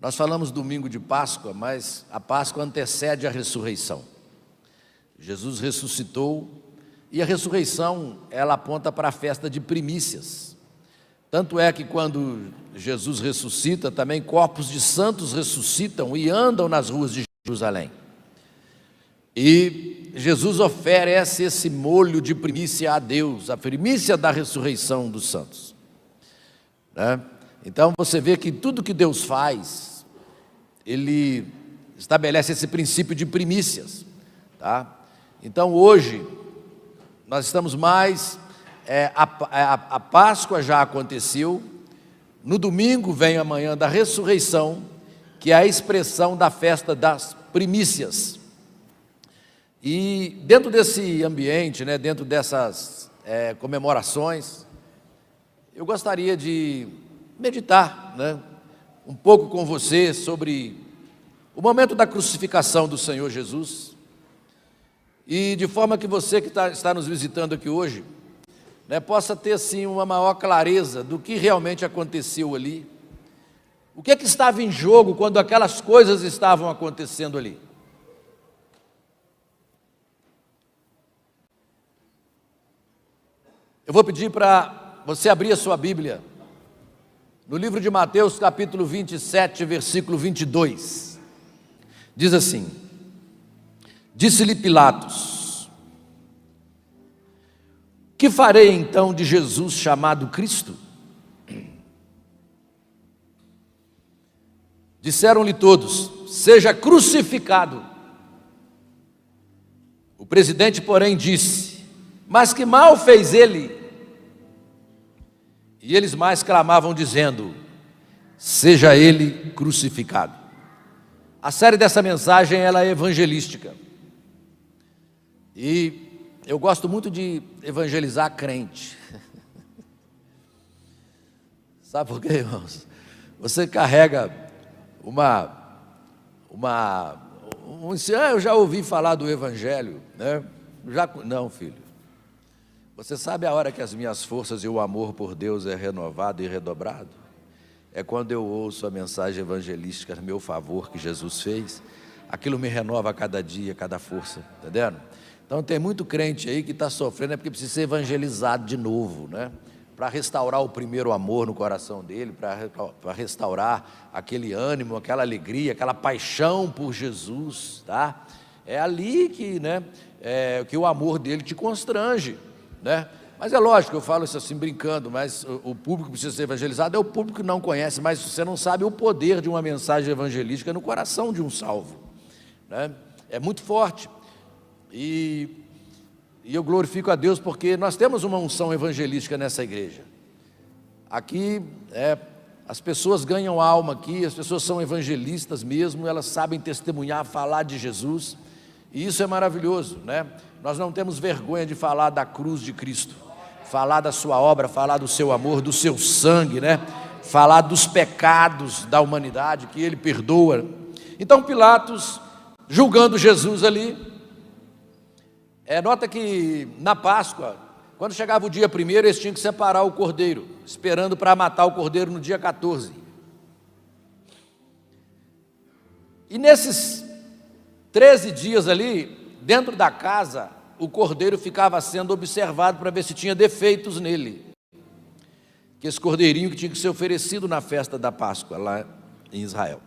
Nós falamos domingo de Páscoa, mas a Páscoa antecede a ressurreição. Jesus ressuscitou e a ressurreição, ela aponta para a festa de primícias. Tanto é que quando Jesus ressuscita, também corpos de santos ressuscitam e andam nas ruas de Jerusalém. E Jesus oferece esse molho de primícia a Deus, a primícia da ressurreição dos santos, né? Então você vê que tudo que Deus faz, Ele estabelece esse princípio de primícias, tá? Então hoje, nós estamos mais, a Páscoa já aconteceu, no domingo vem a manhã da ressurreição, que é a expressão da festa das primícias. E dentro desse ambiente, né, dentro dessas comemorações, eu gostaria de meditar, né, um pouco com você sobre o momento da crucificação do Senhor Jesus, e de forma que você que está nos visitando aqui hoje, né, possa ter assim uma maior clareza do que realmente aconteceu ali, o que estava em jogo quando aquelas coisas estavam acontecendo ali. Eu vou pedir para você abrir a sua Bíblia no livro de Mateus, capítulo 27, versículo 22. Diz assim: disse-lhe Pilatos: que farei então de Jesus chamado Cristo? Disseram-lhe todos: seja crucificado. O presidente, porém, disse: mas que mal fez ele? E eles mais clamavam dizendo: seja ele crucificado. A série dessa mensagem, ela é evangelística. E eu gosto muito de evangelizar crente. Sabe por quê, irmãos? Você carrega eu já ouvi falar do evangelho, né? Não, filho. Você sabe a hora que as minhas forças e o amor por Deus é renovado e redobrado? É quando eu ouço a mensagem evangelística a meu favor que Jesus fez. Aquilo me renova a cada dia, cada força, entendendo? Então tem muito crente aí que está sofrendo, é porque precisa ser evangelizado de novo, né? Para restaurar o primeiro amor no coração dele, para restaurar aquele ânimo, aquela alegria, aquela paixão por Jesus, tá? É ali que, né, que o amor dele te constrange, né? Mas é lógico, eu falo isso assim brincando, mas o público que precisa ser evangelizado é o público que não conhece, mas você não sabe o poder de uma mensagem evangelística no coração de um salvo, né? É muito forte. E eu glorifico a Deus porque nós temos uma unção evangelística nessa igreja. Aqui, as pessoas ganham alma aqui, as pessoas são evangelistas mesmo, elas sabem testemunhar, falar de Jesus, e isso é maravilhoso, né? Nós não temos vergonha de falar da cruz de Cristo, falar da sua obra, falar do seu amor, do seu sangue, né? Falar dos pecados da humanidade que Ele perdoa. Então Pilatos, julgando Jesus ali, nota que na Páscoa, quando chegava o dia 1º, eles tinham que separar o cordeiro, esperando para matar o cordeiro no dia 14. E nesses 13 dias ali, dentro da casa, o cordeiro ficava sendo observado para ver se tinha defeitos nele. Que esse cordeirinho que tinha que ser oferecido na festa da Páscoa, lá em Israel.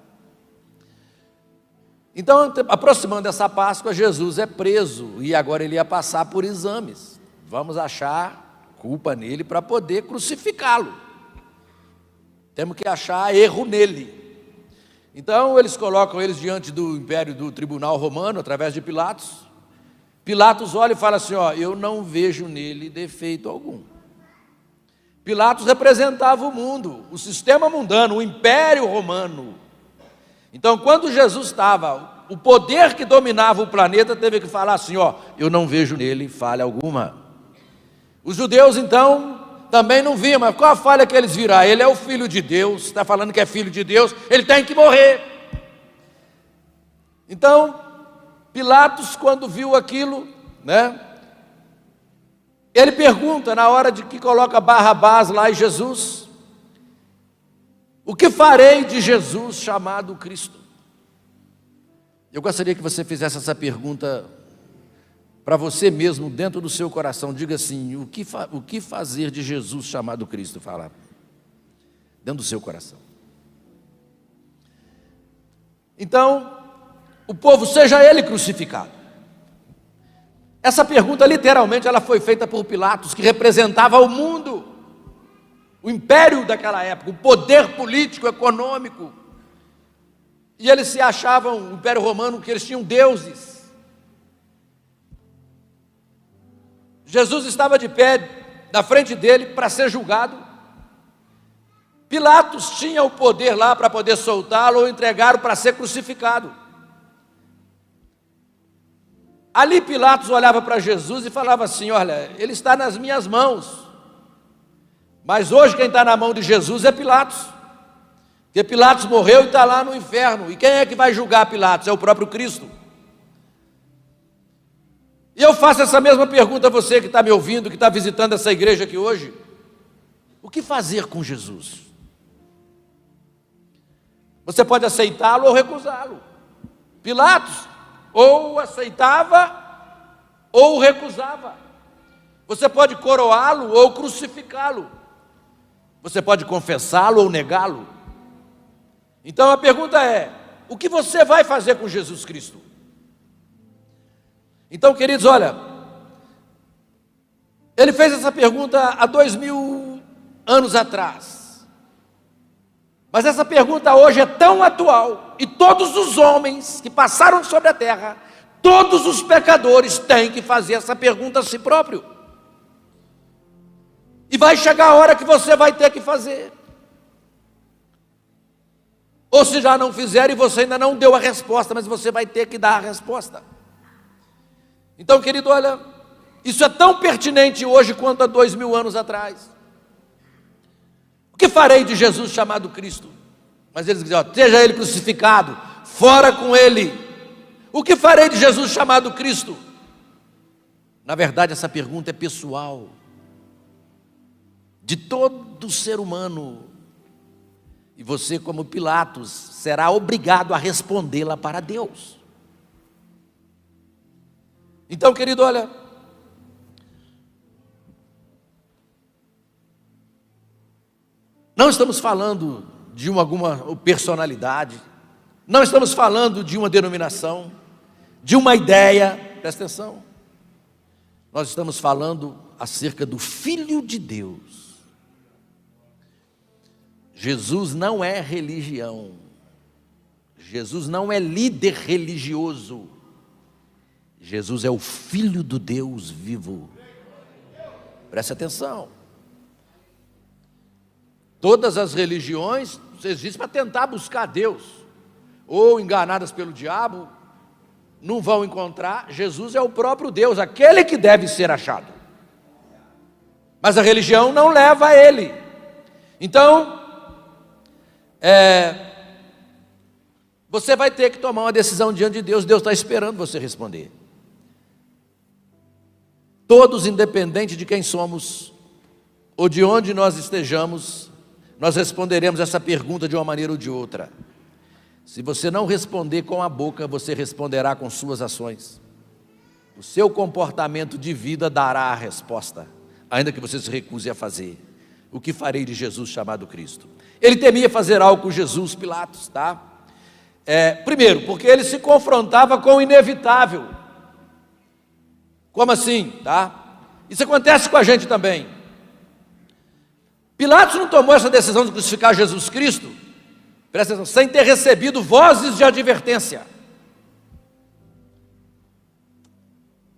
Então, aproximando essa Páscoa, Jesus é preso e agora ele ia passar por exames. Vamos achar culpa nele para poder crucificá-lo. Temos que achar erro nele. Então, eles colocam eles diante do império do tribunal romano, através de Pilatos. Pilatos olha e fala assim: ó, eu não vejo nele defeito algum. Pilatos representava o mundo, o sistema mundano, o império romano. Então, quando Jesus estava, o poder que dominava o planeta teve que falar assim: ó, eu não vejo nele falha alguma. Os judeus, então, também não viam, mas qual a falha que eles viram? Ele é o filho de Deus, está falando que é filho de Deus, ele tem que morrer. Então, Pilatos, quando viu aquilo, né, ele pergunta, na hora de que coloca Barrabás lá e Jesus, O que farei de Jesus chamado Cristo? Eu gostaria que você fizesse essa pergunta para você mesmo, dentro do seu coração. Diga assim: o que fazer de Jesus chamado Cristo? Fala, dentro do seu coração. Então, o povo, seja ele crucificado. Essa pergunta, literalmente, ela foi feita por Pilatos, que representava o mundo, o império daquela época, o poder político, econômico. E eles se achavam, o Império Romano, que eles tinham deuses. Jesus estava de pé na frente dele para ser julgado. Pilatos tinha o poder lá para poder soltá-lo ou entregá-lo para ser crucificado. Ali Pilatos olhava para Jesus e falava assim: olha, ele está nas minhas mãos. Mas hoje quem está na mão de Jesus é Pilatos. Porque Pilatos morreu e está lá no inferno. E quem é que vai julgar Pilatos? É o próprio Cristo. E eu faço essa mesma pergunta a você que está me ouvindo, que está visitando essa igreja aqui hoje. O que fazer com Jesus? Você pode aceitá-lo ou recusá-lo. Pilatos ou aceitava ou recusava. Você pode coroá-lo ou crucificá-lo. Você pode confessá-lo ou negá-lo. Então a pergunta é: o que você vai fazer com Jesus Cristo? Então, queridos, olha, ele fez essa pergunta há 2000 anos atrás. Mas essa pergunta hoje é tão atual, e todos os homens que passaram sobre a terra, todos os pecadores têm que fazer essa pergunta a si próprio. E vai chegar a hora que você vai ter que fazer. Ou se já não fizer e você ainda não deu a resposta, mas você vai ter que dar a resposta. Então, querido, olha, isso é tão pertinente hoje quanto há 2000 anos atrás. O que farei de Jesus chamado Cristo? Mas eles dizem: ó, seja ele crucificado, fora com ele. O que farei de Jesus chamado Cristo? Na verdade, essa pergunta é pessoal, de todo ser humano. E você, como Pilatos, será obrigado a respondê-la para Deus. Então, querido, olha, não estamos falando de alguma personalidade, não estamos falando de uma denominação, de uma ideia, presta atenção. Nós estamos falando acerca do Filho de Deus. Jesus não é religião, Jesus não é líder religioso, Jesus é o Filho do Deus vivo. Preste atenção. Todas as religiões existem para tentar buscar Deus, ou enganadas pelo diabo, não vão encontrar. Jesus é o próprio Deus, aquele que deve ser achado. Mas a religião não leva a ele. Então, você vai ter que tomar uma decisão diante de Deus. Deus está esperando você responder. Todos, independente de quem somos ou de onde nós estejamos, nós responderemos essa pergunta de uma maneira ou de outra. Se você não responder com a boca, você responderá com suas ações. O seu comportamento de vida dará a resposta, ainda que você se recuse a fazer. O que farei de Jesus chamado Cristo? Ele temia fazer algo com Jesus, Pilatos, tá? Primeiro, porque ele se confrontava com o inevitável. Como assim, tá? Isso acontece com a gente também. Pilatos não tomou essa decisão de crucificar Jesus Cristo, presta atenção, sem ter recebido vozes de advertência.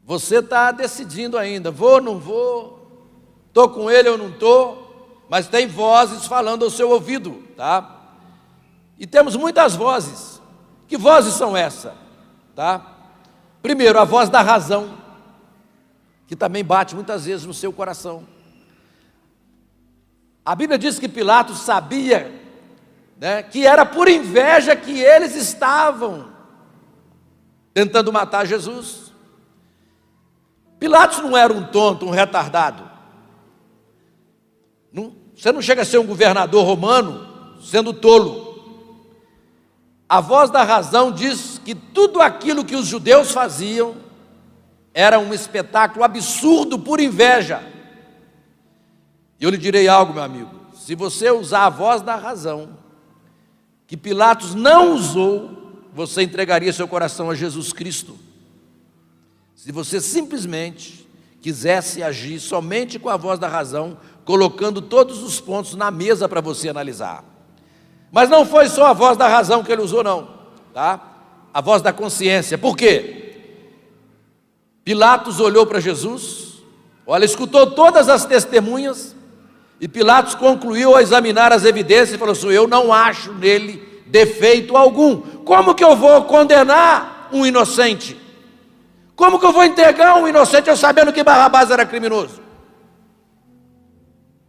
Você está decidindo ainda, vou ou não vou, estou com ele ou não estou, mas tem vozes falando ao seu ouvido, tá? E temos muitas vozes. Que vozes são essas? Tá? Primeiro, a voz da razão, que também bate muitas vezes no seu coração. A Bíblia diz que Pilatos sabia, né, que era por inveja que eles estavam tentando matar Jesus. Pilatos não era um tonto, um retardado. Você não chega a ser um governador romano sendo tolo. A voz da razão diz que tudo aquilo que os judeus faziam era um espetáculo absurdo por inveja. E eu lhe direi algo, meu amigo: se você usar a voz da razão, que Pilatos não usou, você entregaria seu coração a Jesus Cristo. Se você simplesmente quisesse agir somente com a voz da razão, colocando todos os pontos na mesa para você analisar. Mas não foi só a voz da razão que ele usou, não, tá? A voz da consciência. Por quê? Pilatos olhou para Jesus, olha, escutou todas as testemunhas, e Pilatos concluiu ao examinar as evidências e falou assim: eu não acho nele defeito algum. Como que eu vou condenar um inocente? Como que eu vou entregar um inocente eu sabendo que Barrabás era criminoso?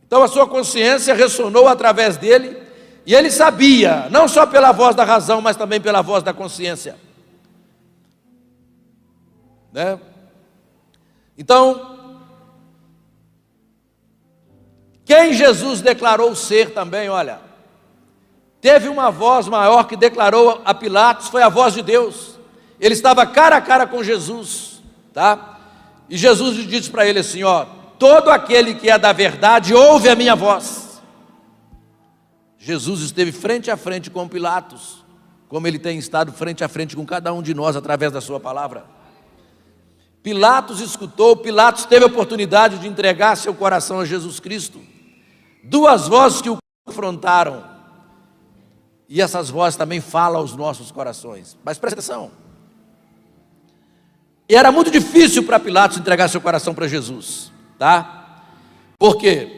Então a sua consciência ressonou através dele, e ele sabia, não só pela voz da razão, mas também pela voz da consciência, né? Então, quem Jesus declarou ser também, olha, teve uma voz maior que declarou a Pilatos, foi a voz de Deus. Ele estava cara a cara com Jesus, tá? E Jesus disse para ele assim, ó: todo aquele que é da verdade ouve a minha voz. Jesus esteve frente a frente com Pilatos, como ele tem estado frente a frente com cada um de nós através da sua palavra. Pilatos escutou, Pilatos teve a oportunidade de entregar seu coração a Jesus Cristo. Duas vozes que o confrontaram, e essas vozes também falam aos nossos corações. Mas presta atenção, e era muito difícil para Pilatos entregar seu coração para Jesus, tá? Por quê?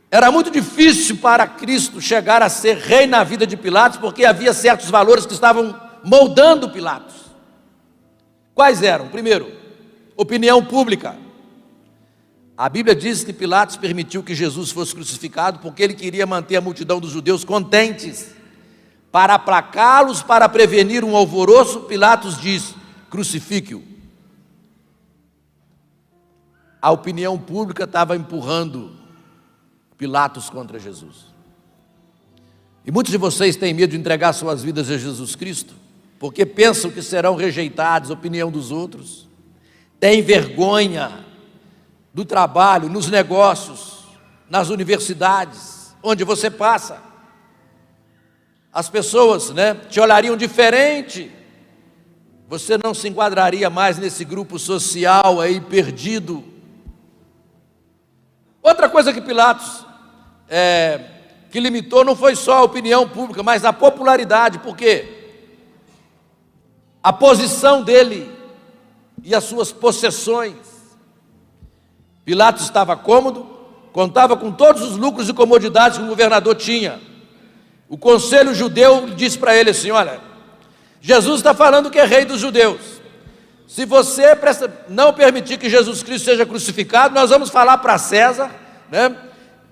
Era muito difícil para Cristo chegar a ser rei na vida de Pilatos, porque havia certos valores que estavam moldando Pilatos. Quais eram? Primeiro, opinião pública. A Bíblia diz que Pilatos permitiu que Jesus fosse crucificado porque ele queria manter a multidão dos judeus contentes. Para aplacá-los, para prevenir um alvoroço, Pilatos diz: crucifique-o. A opinião pública estava empurrando Pilatos contra Jesus. E muitos de vocês têm medo de entregar suas vidas a Jesus Cristo, porque pensam que serão rejeitados, opinião dos outros. Têm vergonha do trabalho, nos negócios, nas universidades, onde você passa. As pessoas, te olhariam diferente. Você não se enquadraria mais nesse grupo social aí perdido. Outra coisa que Pilatos que limitou não foi só a opinião pública, mas a popularidade. Por quê? A posição dele e as suas possessões. Pilatos estava cômodo, contava com todos os lucros e comodidades que o governador tinha. O conselho judeu disse para ele assim: olha, Jesus está falando que é rei dos judeus. Se você não permitir que Jesus Cristo seja crucificado, nós vamos falar para César,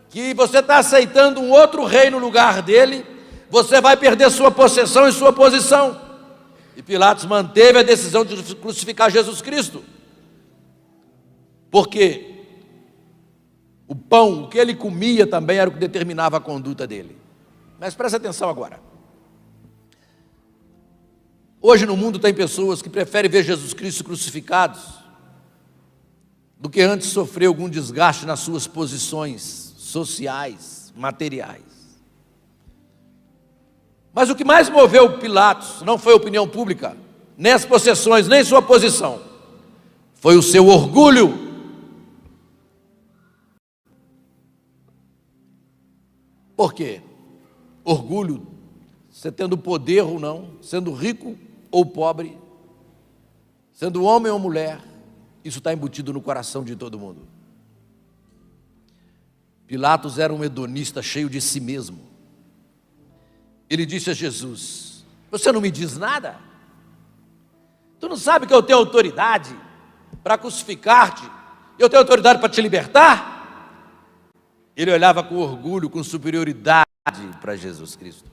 que você está aceitando um outro rei no lugar dele, você vai perder sua possessão e sua posição. E Pilatos manteve a decisão de crucificar Jesus Cristo. Por quê? O pão, o que ele comia também era o que determinava a conduta dele. Mas presta atenção agora. Hoje no mundo tem pessoas que preferem ver Jesus Cristo crucificado do que antes sofrer algum desgaste nas suas posições sociais, materiais. Mas o que mais moveu Pilatos não foi a opinião pública, nem as possessões, nem sua posição. Foi o seu orgulho. Por quê? Orgulho, você tendo poder ou não, sendo rico ou pobre, sendo homem ou mulher, isso está embutido no coração de todo mundo. Pilatos era um hedonista cheio de si mesmo. Ele disse a Jesus: você não me diz nada? Tu não sabe que eu tenho autoridade para crucificar-te? Eu tenho autoridade para te libertar? Ele olhava com orgulho, com superioridade para Jesus Cristo.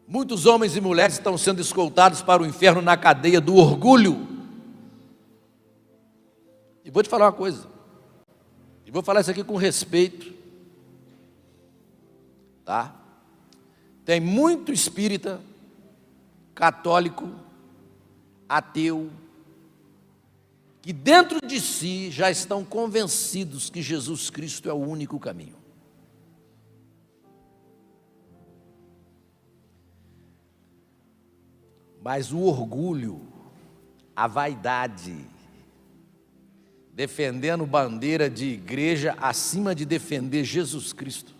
Muitos homens e mulheres estão sendo escoltados para o inferno na cadeia do orgulho. E vou te falar uma coisa, e vou falar isso aqui com respeito. tá? Tem muito espírita, católico, ateu, que dentro de si já estão convencidos que Jesus Cristo é o único caminho. Mas o orgulho, a vaidade, defendendo bandeira de igreja acima de defender Jesus Cristo,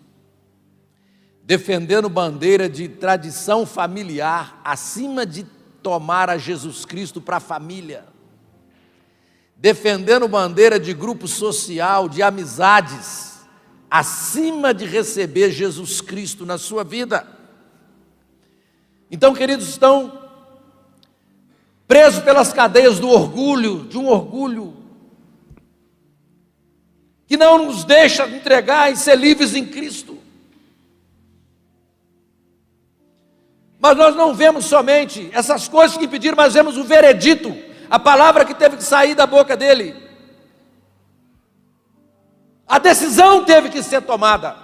defendendo bandeira de tradição familiar acima de tomar a Jesus Cristo para a família, defendendo bandeira de grupo social, de amizades, acima de receber Jesus Cristo na sua vida. Então, queridos, estão presos pelas cadeias do orgulho, de um orgulho que não nos deixa entregar e ser livres em Cristo. Mas nós não vemos somente essas coisas que pediram, mas vemos o veredito, a palavra que teve que sair da boca dele. A decisão teve que ser tomada.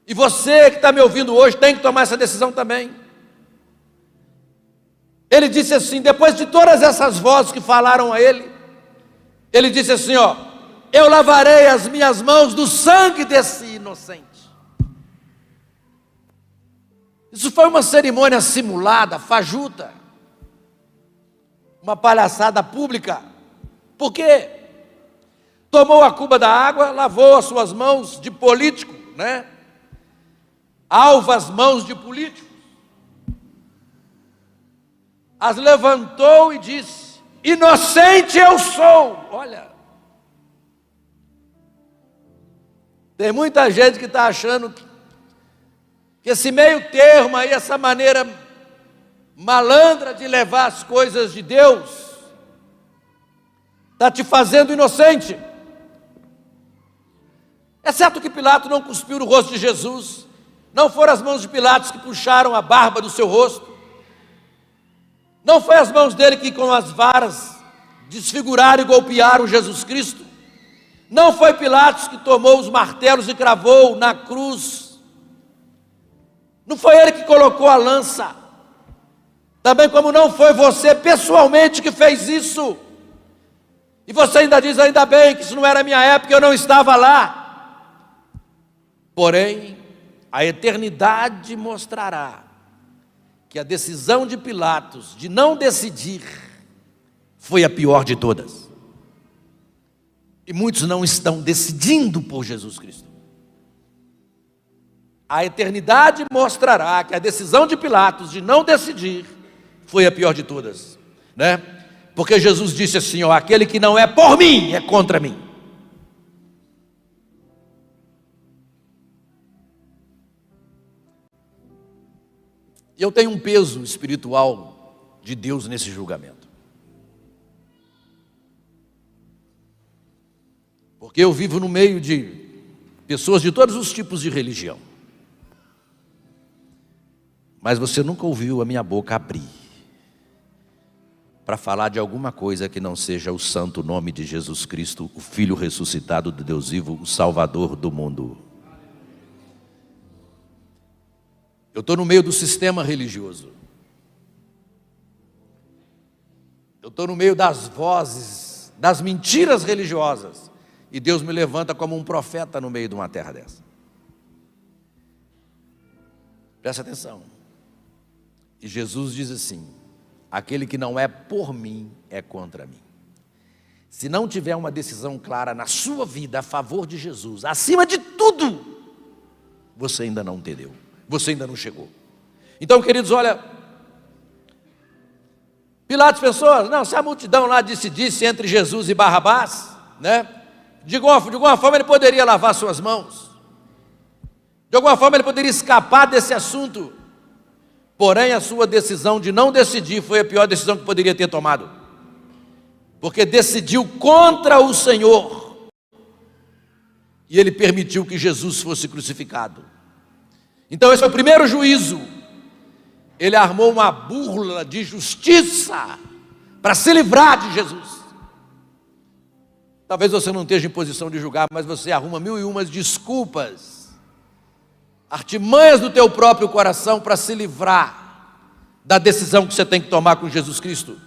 E você que está me ouvindo hoje tem que tomar essa decisão também. Ele disse assim, depois de todas essas vozes que falaram a ele, ele disse assim, ó, eu lavarei as minhas mãos do sangue desse inocente. Isso foi uma cerimônia simulada, fajuta, uma palhaçada pública. Por quê? Tomou a cuba da água, lavou as suas mãos de político, né? Alvas mãos de político. As levantou e disse, inocente eu sou. Olha, tem muita gente que está achando que esse meio termo aí, essa maneira malandra de levar as coisas de Deus, está te fazendo inocente. É certo que Pilatos não cuspiu no rosto de Jesus, não foram as mãos de Pilatos que puxaram a barba do seu rosto, não foi as mãos dele que com as varas desfiguraram e golpearam Jesus Cristo, não foi Pilatos que tomou os martelos e cravou na cruz, não foi ele que colocou a lança, também como não foi você pessoalmente que fez isso, e você ainda diz, ainda bem que isso não era a minha época, eu não estava lá. Porém, a eternidade mostrará que a decisão de Pilatos de não decidir foi a pior de todas. E muitos não estão decidindo por Jesus Cristo. A eternidade mostrará que a decisão de Pilatos de não decidir foi a pior de todas, né? Porque Jesus disse assim, ó, aquele que não é por mim é contra mim. Eu tenho um peso espiritual de Deus nesse julgamento. Porque eu vivo no meio de pessoas de todos os tipos de religião. Mas você nunca ouviu a minha boca abrir para falar de alguma coisa que não seja o santo nome de Jesus Cristo, o Filho ressuscitado de Deus vivo, o Salvador do mundo. Eu estou no meio do sistema religioso. Eu estou no meio das vozes, das mentiras religiosas. E Deus me levanta como um profeta no meio de uma terra dessa. Presta atenção. E Jesus diz assim, aquele que não é por mim é contra mim. Se não tiver uma decisão clara na sua vida a favor de Jesus, acima de tudo, você ainda não entendeu. Você ainda não chegou. Então, queridos, olha, Pilatos pensou, não, se a multidão lá disse entre Jesus e Barrabás, né? De alguma forma ele poderia lavar suas mãos. De alguma forma ele poderia escapar desse assunto. Porém, a sua decisão de não decidir foi a pior decisão que poderia ter tomado. Porque decidiu contra o Senhor. E ele permitiu que Jesus fosse crucificado. Então esse foi o primeiro juízo. Ele armou uma burla de justiça para se livrar de Jesus. Talvez você não esteja em posição de julgar, mas você arruma 1001 desculpas artimanhas do teu próprio coração para se livrar da decisão que você tem que tomar com Jesus Cristo.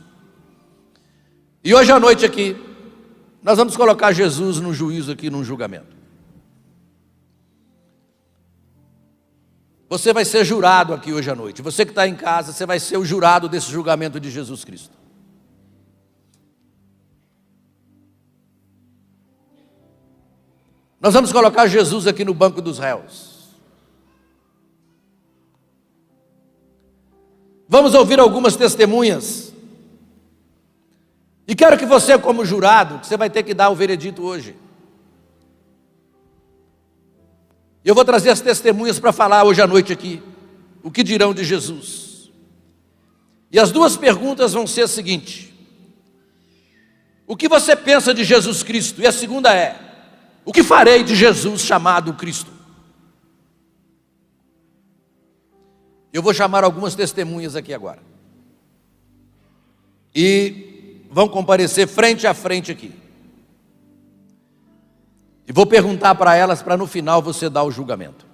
E hoje à noite aqui, nós vamos colocar Jesus no juízo aqui, num julgamento. Você vai ser jurado aqui hoje à noite. Você que está em casa, você vai ser o jurado desse julgamento de Jesus Cristo. Nós vamos colocar Jesus aqui no banco dos réus. Vamos ouvir algumas testemunhas. E quero que você, como jurado, você vai ter que dar o veredito hoje. Eu vou trazer as testemunhas para falar hoje à noite aqui, o que dirão de Jesus. E as duas perguntas vão ser as seguintes: o que você pensa de Jesus Cristo? E a segunda é: o que farei de Jesus chamado Cristo? Eu vou chamar algumas testemunhas aqui agora. E vão comparecer frente a frente aqui. E vou perguntar para elas, para no final você dar o julgamento.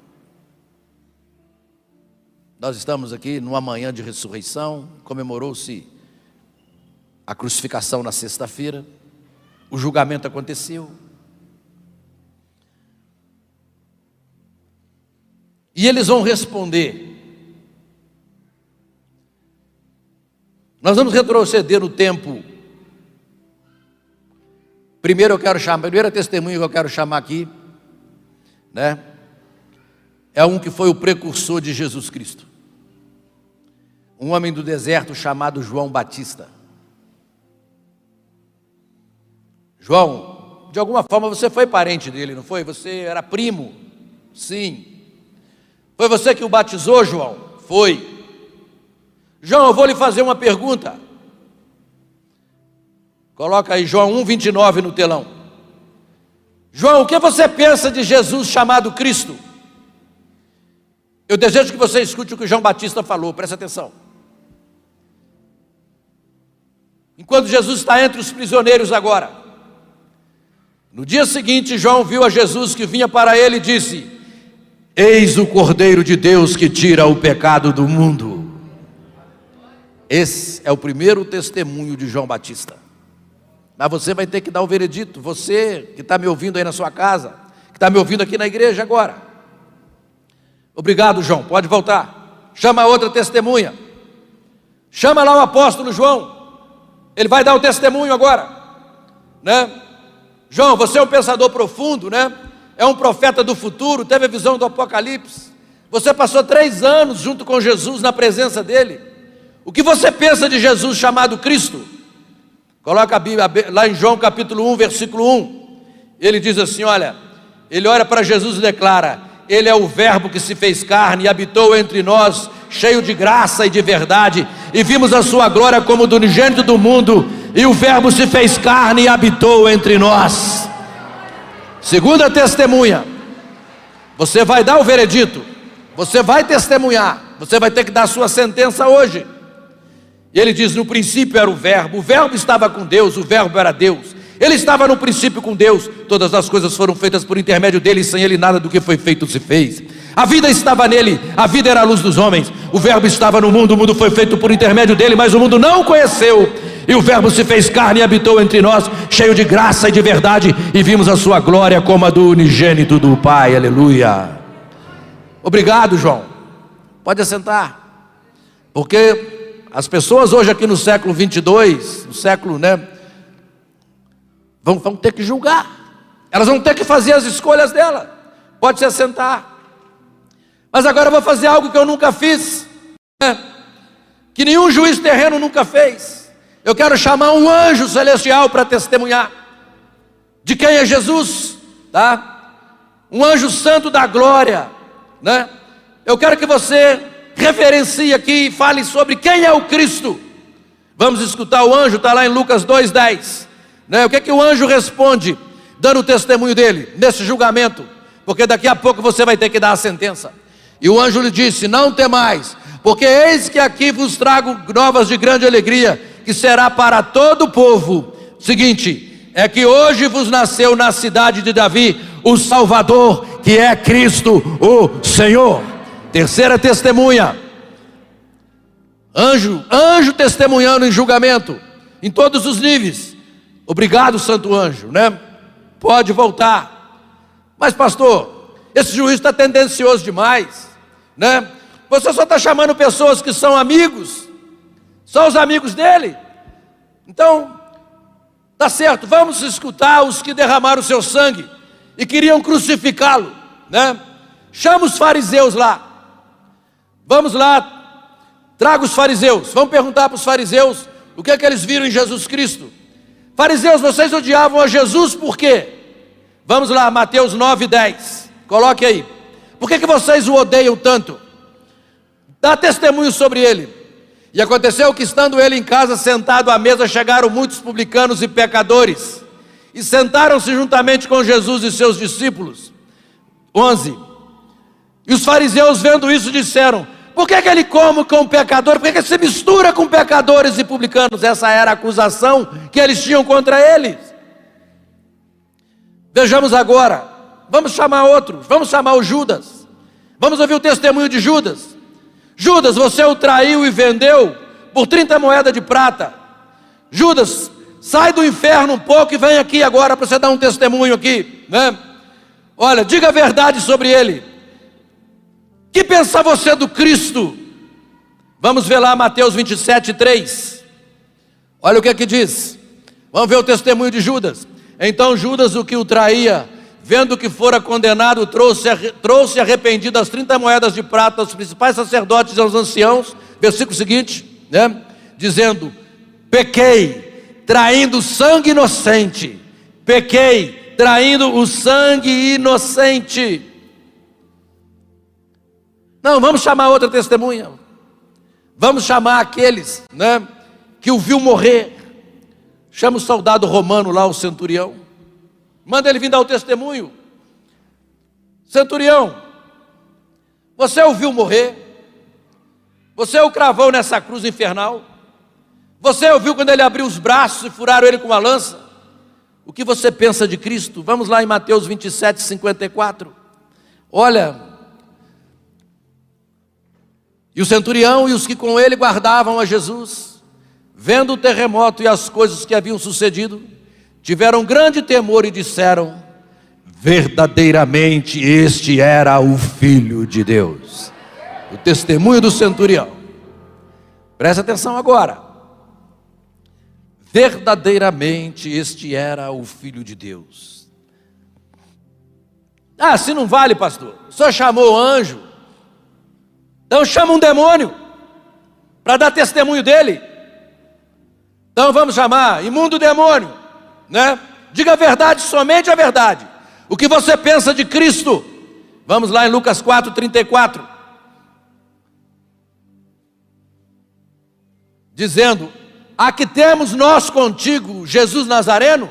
Nós estamos aqui numa manhã de ressurreição, comemorou-se a crucificação na sexta-feira, o julgamento aconteceu. E eles vão responder. Nós vamos retroceder no tempo. Primeiro eu quero chamar, a primeira testemunha que eu quero chamar aqui, né? É um que foi o precursor de Jesus Cristo. Um homem do deserto chamado João Batista. João, de alguma forma você foi parente dele, não foi? Você era primo? Sim. Foi você que o batizou, João? Foi. João, eu vou lhe fazer uma pergunta. Coloca aí João 1:29 no telão. João, o que você pensa de Jesus chamado Cristo? Eu desejo que você escute o que João Batista falou, presta atenção. Enquanto Jesus está entre os prisioneiros agora, no dia seguinte, João viu a Jesus que vinha para ele e disse: eis o Cordeiro de Deus que tira o pecado do mundo. Esse é o primeiro testemunho de João Batista. Mas você vai ter que dar o veredito. Você que está me ouvindo aí na sua casa, que está me ouvindo aqui na igreja agora. Obrigado, João, pode voltar. Chama a outra testemunha. Chama lá o apóstolo João. Ele vai dar o testemunho agora, né? João, você é um pensador profundo, né? É um profeta do futuro, teve a visão do Apocalipse. Você passou 3 anos junto com Jesus na presença dele. O que você pensa de Jesus chamado Cristo? Coloca a Bíblia lá em João capítulo 1, versículo 1. Ele diz assim, olha, ele olha para Jesus e declara: ele é o verbo que se fez carne e habitou entre nós, cheio de graça e de verdade, e vimos a sua glória como do unigênito do mundo, e o verbo se fez carne e habitou entre nós. Segunda testemunha, você vai dar o veredito, você vai testemunhar, você vai ter que dar a sua sentença hoje. E ele diz: no princípio era o verbo estava com Deus, o verbo era Deus, ele estava no princípio com Deus, todas as coisas foram feitas por intermédio dele, e sem ele nada do que foi feito se fez. A vida estava nele, a vida era a luz dos homens, o verbo estava no mundo, o mundo foi feito por intermédio dele, mas o mundo não o conheceu, e o verbo se fez carne e habitou entre nós, cheio de graça e de verdade, e vimos a sua glória como a do unigênito do Pai, aleluia. Obrigado, João, pode assentar, porque as pessoas hoje aqui no século 22, no século, né, vão ter que julgar, elas vão ter que fazer as escolhas dela. Pode se assentar. Mas agora eu vou fazer algo que eu nunca fiz, né, que nenhum juiz terreno nunca fez. Eu quero chamar um anjo celestial para testemunhar de quem é Jesus, tá? Um anjo santo da glória, né? Eu quero que você referencie aqui e fale sobre quem é o Cristo. Vamos escutar o anjo, está lá em Lucas 2:10, né? O que é que o anjo responde, dando o testemunho dele, nesse julgamento, porque daqui a pouco você vai ter que dar a sentença. E o anjo lhe disse: não temais, porque eis que aqui vos trago novas de grande alegria, que será para todo o povo. Seguinte, é que hoje vos nasceu na cidade de Davi o Salvador, que que é Cristo o Senhor. Terceira testemunha, anjo testemunhando em julgamento, em todos os níveis. Obrigado, santo anjo, né? Pode voltar. Mas pastor, esse juiz está tendencioso demais, né? Você só está chamando pessoas que são amigos, são os amigos dele. Então, tá certo, vamos escutar os que derramaram o seu sangue e queriam crucificá-lo, né? Chama os fariseus lá. Vamos lá, traga os fariseus. Vamos perguntar para os fariseus o que é que eles viram em Jesus Cristo. Fariseus, vocês odiavam a Jesus por quê? Vamos lá, Mateus 9:10. Coloque aí. Por que vocês o odeiam tanto? Dá testemunho sobre ele. E aconteceu que, estando ele em casa sentado à mesa, chegaram muitos publicanos e pecadores e sentaram-se juntamente com Jesus e seus discípulos. 11. E os fariseus, vendo isso, disseram: por que ele come com pecadores? Por que ele se mistura com pecadores e publicanos? Essa era a acusação que eles tinham contra eles. Vejamos agora. Vamos chamar outros. Vamos chamar o Judas. Vamos ouvir o testemunho de Judas. Judas, você o traiu e vendeu por 30 moedas de prata. Judas, sai do inferno um pouco e vem aqui agora para você dar um testemunho aqui, né? Olha, diga a verdade sobre ele. Que pensa você do Cristo? Vamos ver lá Mateus 27:3. Olha o que diz. Vamos ver o testemunho de Judas. Então Judas, o que o traía, vendo que fora condenado, trouxe arrependido as 30 moedas de prata aos principais sacerdotes e aos anciãos. Versículo seguinte, né? Dizendo: pequei, traindo sangue inocente. Pequei, traindo o sangue inocente. Não, vamos chamar outra testemunha. Vamos chamar aqueles, né, que o viu morrer. Chama o soldado romano lá, o centurião. Manda ele vir dar o testemunho. Centurião, você o viu morrer? Você o cravou nessa cruz infernal? Você o viu quando ele abriu os braços e furaram ele com uma lança? O que você pensa de Cristo? Vamos lá em Mateus 27:54. Olha. E o centurião e os que com ele guardavam a Jesus, vendo o terremoto e as coisas que haviam sucedido, tiveram grande temor e disseram: verdadeiramente este era o Filho de Deus. O testemunho do centurião. Presta atenção agora. Verdadeiramente este era o Filho de Deus. Ah, se não vale, pastor, só chamou o anjo. Então chama um demônio para dar testemunho dele. Então vamos chamar imundo demônio, né? Diga a verdade, somente a verdade. O que você pensa de Cristo? Vamos lá em Lucas 4:34. Dizendo: a que temos nós contigo, Jesus Nazareno?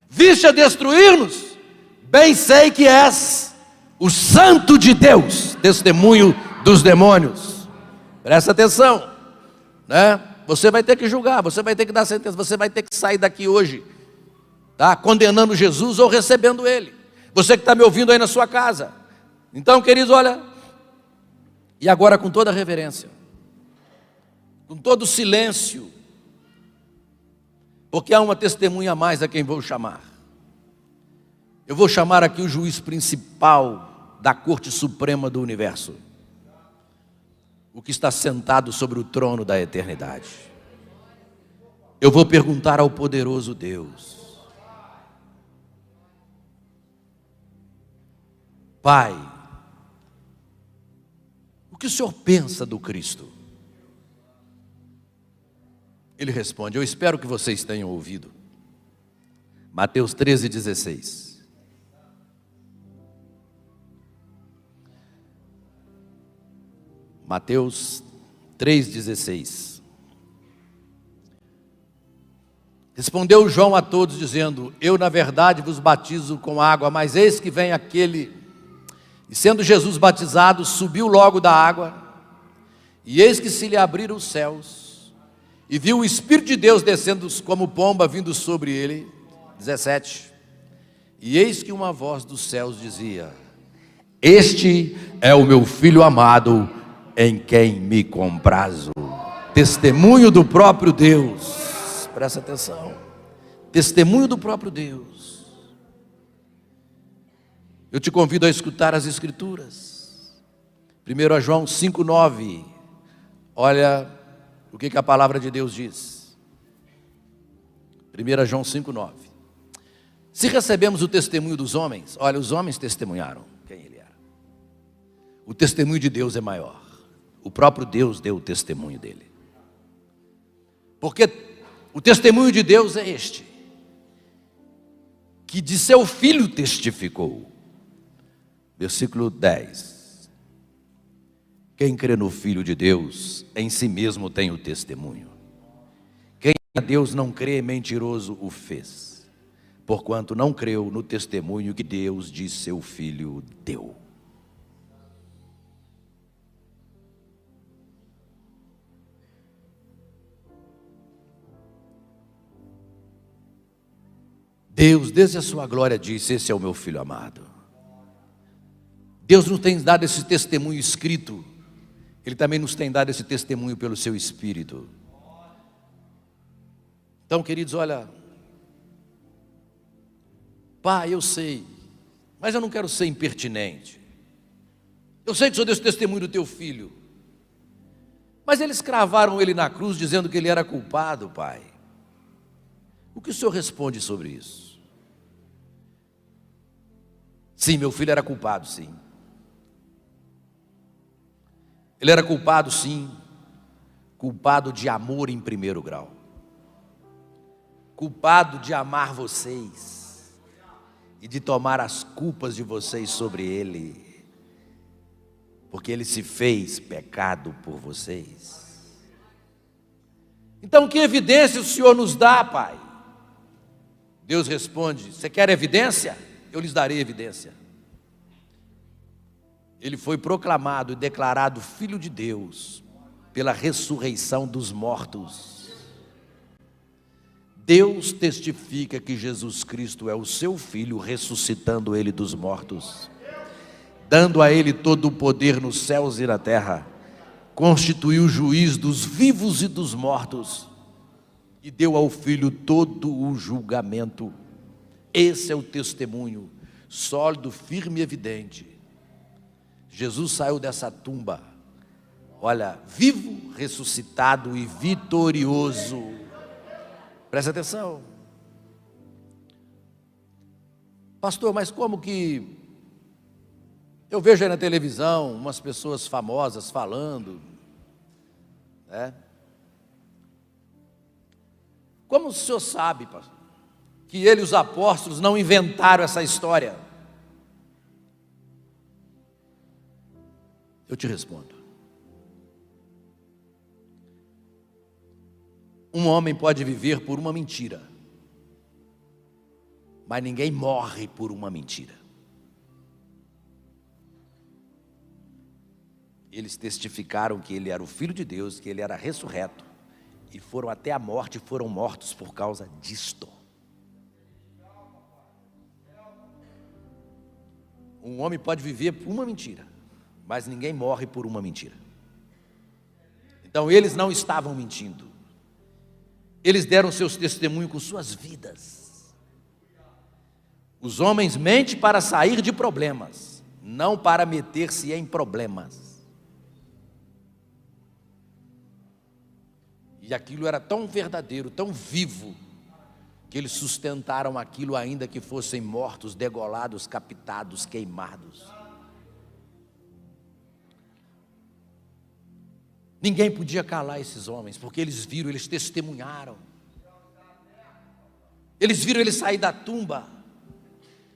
Viste a destruir-nos? Bem sei que és o Santo de Deus. Testemunho dos demônios. Presta atenção, né? Você vai ter que julgar, você vai ter que dar sentença, você vai ter que sair daqui hoje, tá? Condenando Jesus ou recebendo ele. Você que está me ouvindo aí na sua casa. Então, queridos, olha, e agora com toda a reverência, com todo o silêncio, porque há uma testemunha a mais a quem vou chamar. Eu vou chamar aqui o juiz principal da Corte Suprema do Universo, o que está sentado sobre o trono da eternidade. Eu vou perguntar ao poderoso Deus: Pai, o que o Senhor pensa do Cristo? Ele responde: eu espero que vocês tenham ouvido. Mateus 13:16. Mateus 3,16. Respondeu João a todos, dizendo: eu na verdade vos batizo com água, mas eis que vem aquele. E sendo Jesus batizado, subiu logo da água, e eis que se lhe abriram os céus, e viu o Espírito de Deus descendo como pomba, vindo sobre ele. 17. E eis que uma voz dos céus dizia: Este é o meu filho amado, em quem me comprazo. Testemunho do próprio Deus. Presta atenção. Testemunho do próprio Deus. Eu te convido a escutar as Escrituras. 1 João 5,9. Olha o que a palavra de Deus diz. 1 João 5,9. Se recebemos o testemunho dos homens, olha, os homens testemunharam quem ele era. O testemunho de Deus é maior. O próprio Deus deu o testemunho dele. Porque o testemunho de Deus é este: que de seu Filho testificou. Versículo 10. Quem crê no Filho de Deus, em si mesmo tem o testemunho. Quem a Deus não crê, mentiroso o fez, porquanto não creu no testemunho que Deus de seu Filho deu. Deus, desde a sua glória, disse: esse é o meu filho amado. Deus nos tem dado esse testemunho escrito, Ele também nos tem dado esse testemunho pelo seu Espírito. Então, queridos, olha, Pai, eu sei, mas eu não quero ser impertinente. Eu sei que o Senhor deu esse testemunho do teu filho, mas eles cravaram ele na cruz dizendo que ele era culpado, Pai. O que o Senhor responde sobre isso? Sim, meu filho era culpado, sim. Ele era culpado, sim. Culpado de amor em primeiro grau. Culpado de amar vocês e de tomar as culpas de vocês sobre ele, porque ele se fez pecado por vocês. Então, que evidência o Senhor nos dá, Pai? Deus responde: você quer evidência? Eu lhes darei evidência. Ele foi proclamado e declarado Filho de Deus pela ressurreição dos mortos. Deus testifica que Jesus Cristo é o seu Filho, ressuscitando ele dos mortos, dando a ele todo o poder nos céus e na terra, constituiu o juiz dos vivos e dos mortos, e deu ao Filho todo o julgamento. Esse é o testemunho sólido, firme e evidente. Jesus saiu dessa tumba, olha, vivo, ressuscitado e vitorioso. Presta atenção. Pastor, mas como que eu vejo aí na televisão umas pessoas famosas falando, né? Como o senhor sabe, pastor, que ele e os apóstolos não inventaram essa história? Eu te respondo. Um homem pode viver por uma mentira, mas ninguém morre por uma mentira. Eles testificaram que ele era o Filho de Deus, que ele era ressurreto, e foram até a morte e foram mortos por causa disto. Um homem pode viver por uma mentira, mas ninguém morre por uma mentira. Então eles não estavam mentindo. Eles deram seus testemunhos com suas vidas. Os homens mentem para sair de problemas, não para meter-se em problemas. E aquilo era tão verdadeiro, tão vivo, que eles sustentaram aquilo ainda que fossem mortos, degolados, captados, queimados. Ninguém podia calar esses homens, porque eles viram, eles testemunharam. Eles viram ele sair da tumba.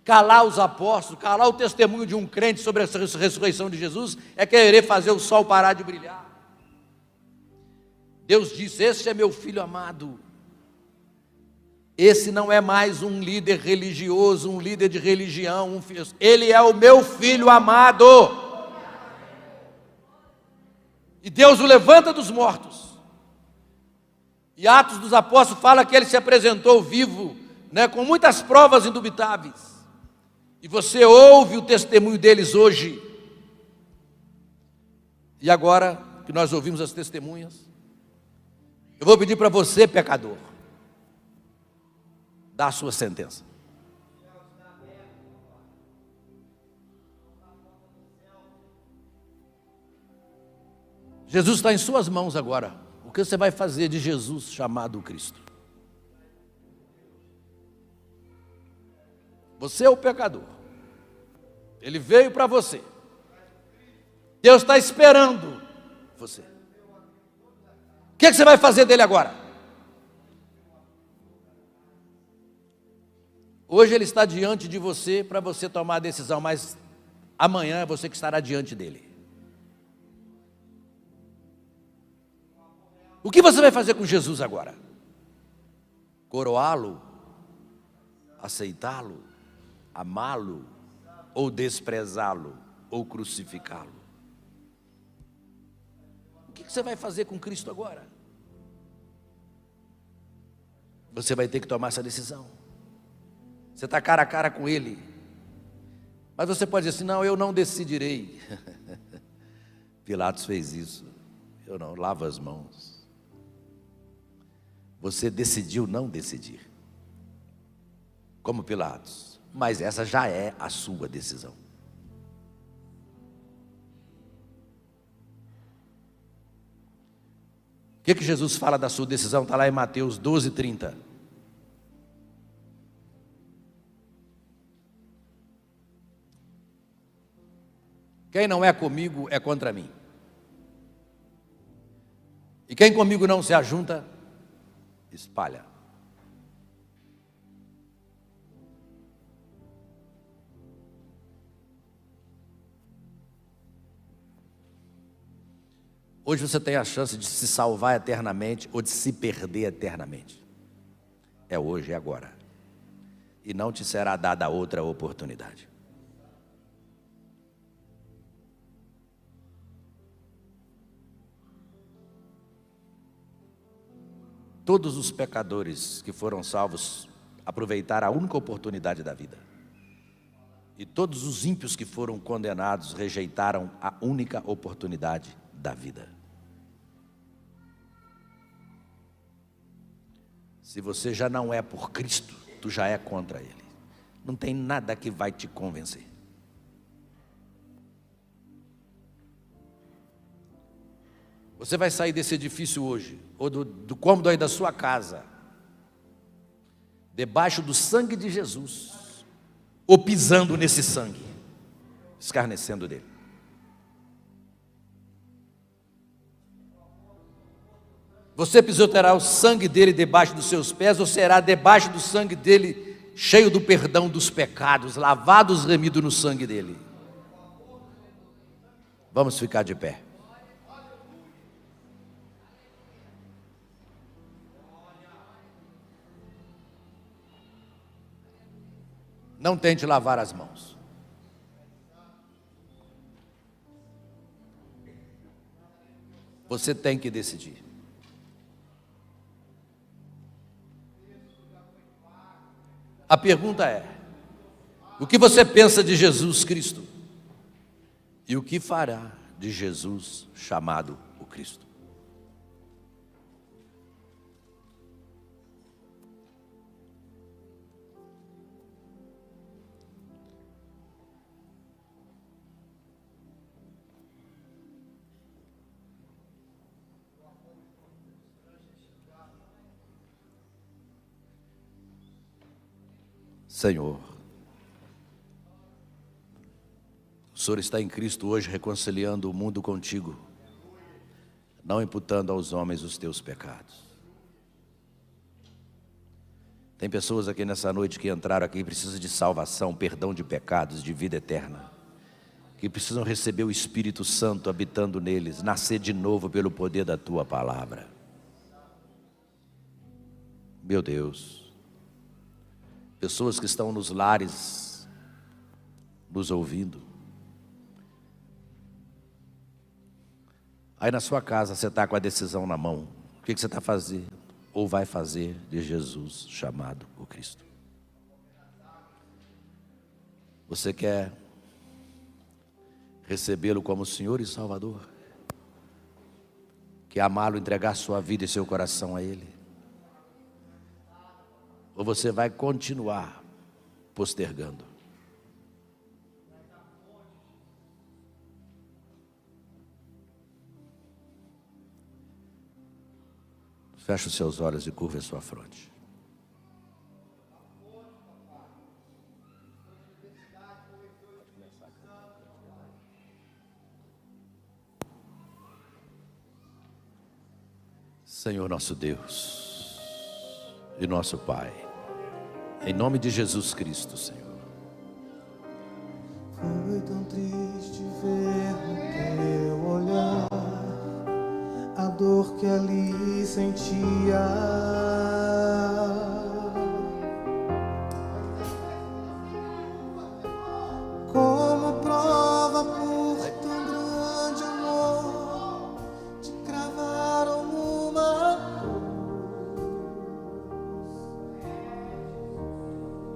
Calar os apóstolos, calar o testemunho de um crente sobre a ressurreição de Jesus é querer fazer o sol parar de brilhar. Deus disse: este é meu filho amado. Esse não é mais um líder religioso, um líder de religião, ele é o meu filho amado. E Deus o levanta dos mortos. E Atos dos Apóstolos fala que ele se apresentou vivo, né, com muitas provas indubitáveis. E você ouve o testemunho deles hoje. E agora que nós ouvimos as testemunhas, eu vou pedir para você, pecador, dar a sua sentença. Jesus está em suas mãos agora. O que você vai fazer de Jesus chamado Cristo? Você é o pecador. Ele veio para você. Deus está esperando você. O que você vai fazer dele agora? Hoje ele está diante de você para você tomar a decisão, mas amanhã é você que estará diante dele. O que você vai fazer com Jesus agora? Coroá-lo? Aceitá-lo? Amá-lo? Ou desprezá-lo? Ou crucificá-lo? O que você vai fazer com Cristo agora? Você vai ter que tomar essa decisão. Você está cara a cara com Ele. Mas você pode dizer assim, não, eu não decidirei. Pilatos fez isso. Eu não, lavo as mãos. Você decidiu não decidir. Como Pilatos. Mas essa já é a sua decisão. O que Jesus fala da sua decisão? Está lá em Mateus 12:30. Quem não é comigo é contra mim. E quem comigo não se ajunta, espalha. Hoje você tem a chance de se salvar eternamente ou de se perder eternamente. É hoje, é agora. E não te será dada outra oportunidade. Todos os pecadores que foram salvos aproveitaram a única oportunidade da vida. E todos os ímpios que foram condenados rejeitaram a única oportunidade da vida. Se você já não é por Cristo, tu já é contra Ele. Não tem nada que vai te convencer. Você vai sair desse edifício hoje, ou do cômodo aí da sua casa, debaixo do sangue de Jesus, ou pisando nesse sangue, escarnecendo dele. Você pisoteará o sangue dele debaixo dos seus pés, ou será debaixo do sangue dele, cheio do perdão dos pecados, lavados, remido no sangue dele. Vamos ficar de pé. Não tente lavar as mãos. Você tem que decidir. A pergunta é: o que você pensa de Jesus Cristo? E o que fará de Jesus chamado o Cristo? Senhor, o Senhor está em Cristo hoje reconciliando o mundo contigo, não imputando aos homens os teus pecados. Tem pessoas aqui nessa noite que entraram aqui e precisam de salvação, perdão de pecados, de vida eterna, que precisam receber o Espírito Santo habitando neles, nascer de novo pelo poder da tua palavra. Meu Deus, pessoas que estão nos lares, nos ouvindo. Aí na sua casa você está com a decisão na mão. O que você está fazendo ou vai fazer de Jesus chamado o Cristo? Você quer recebê-lo como Senhor e Salvador? Quer amá-lo, entregar sua vida e seu coração a Ele? Ou você vai continuar postergando? Feche os seus olhos e curva a sua fronte. Senhor nosso Deus e nosso Pai, em nome de Jesus Cristo, Senhor. Foi tão triste ver no teu olhar a dor que ali sentia. Como prova por tão grande amor, te cravaram numa cruz.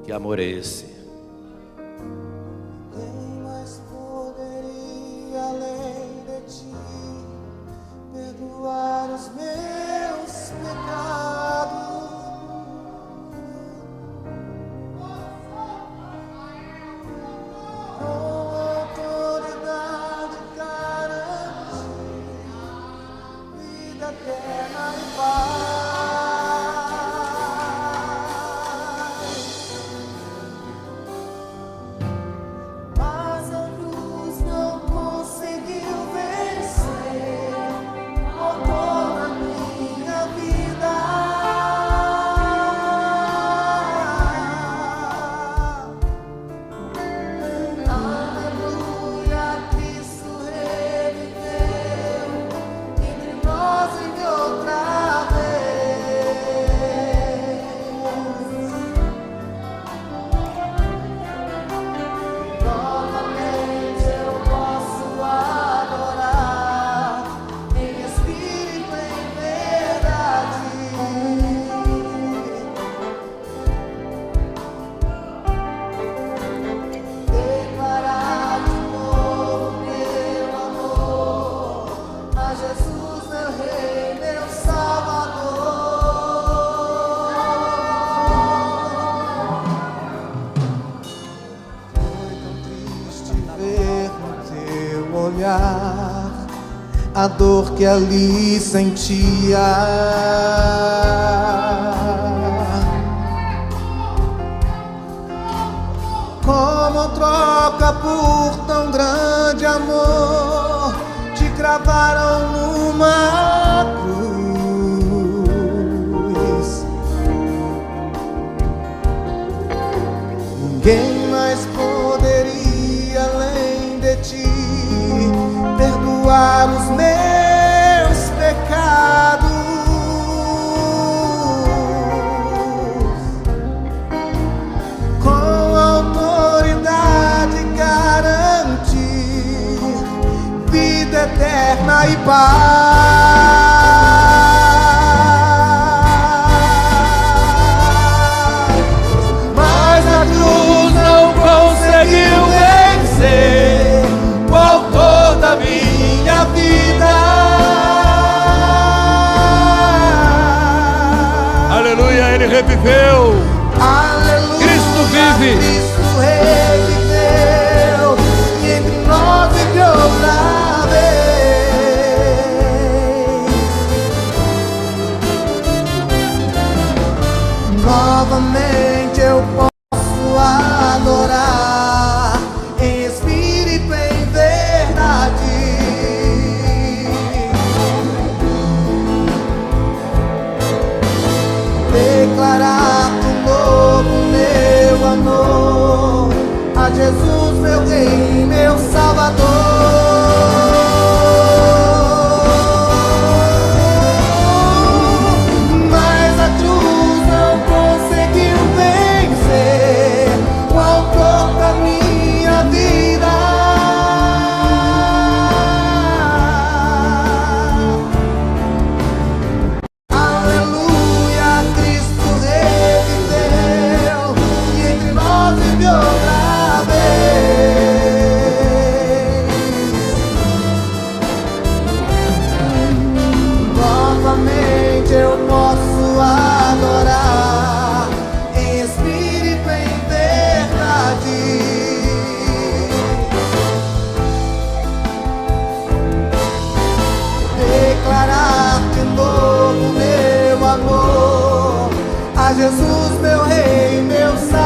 Que amor é esse? Quem mais poderia além de ti perdoar os meus pecados? Com autoridade garante vida eterna e paz. Mas a cruz não conseguiu vencer por toda a minha vida. Aleluia, Cristo reviveu entre nós e outra vez. Novamente eu posso adorar em espírito e em verdade. Declarar de novo meu amor a Jesus, meu Rei, meu Salvador. Foi tão triste ver no teu olhar a dor que ali sentia. Como troca por tão grande amor, te cravaram numa cruz. Ninguém mais poderia além de ti perdoar os meus pecados. Com autoridade garantir vida eterna e paz. Mas a cruz não conseguiu vencer o autor da minha vida. Aleluia, Ele reviveu. Aleluia, Cristo vive. Cristo reviveu e entre nós vive outra vez. Novamente eu posso adorar em espírito e em verdade. Declarar de novo meu amor a Jesus, meu Rei, meu Salvador. Mas a cruz não conseguiu vencer o autor da minha vida. Aleluia, Cristo reviveu e entre nós vive outra vez. Jesus, meu Rei, meu Salvador.